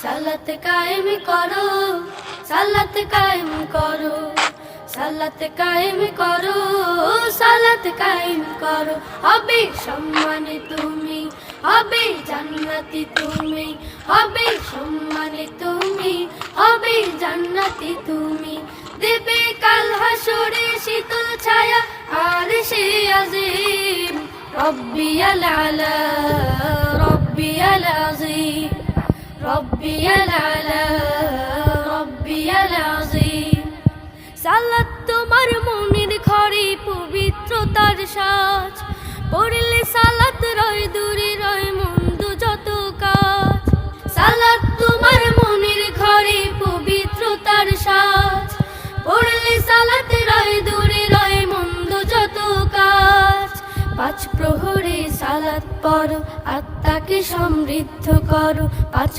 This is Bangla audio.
সালাত কায়েম করো, সালাত কায়েম করো, সালাত কায়েম করো, সালাত কায়েম করো। হবে সম্মানে তুমি, হবে জান্নাতি তুমি, হবে সম্মানে তুমি, হবে জান্নাতি তুমি। দেবে কাল হাসরে শীতল ছায়া আরশে আজিম। রব্বিয়াল আলা, রব্বিয়াল আযীম, রব্বিয়াল আলা, রব্বিয়াল আযীম। সালাত তোমার মনের ঘরে পবিত্রতার সাজ, পড়লে সালাত রয় দূরে রয় মন্দ যত কাজ। সালাত তোমার মনের ঘরে পবিত্রতার সাজ, পড়লে সালাত রয় দূরে রয় মন্দ যত কাজ। পাঁচ প্রহরে সালাত পড়ো, আত্মাকে সমৃদ্ধ করো। পাঁচ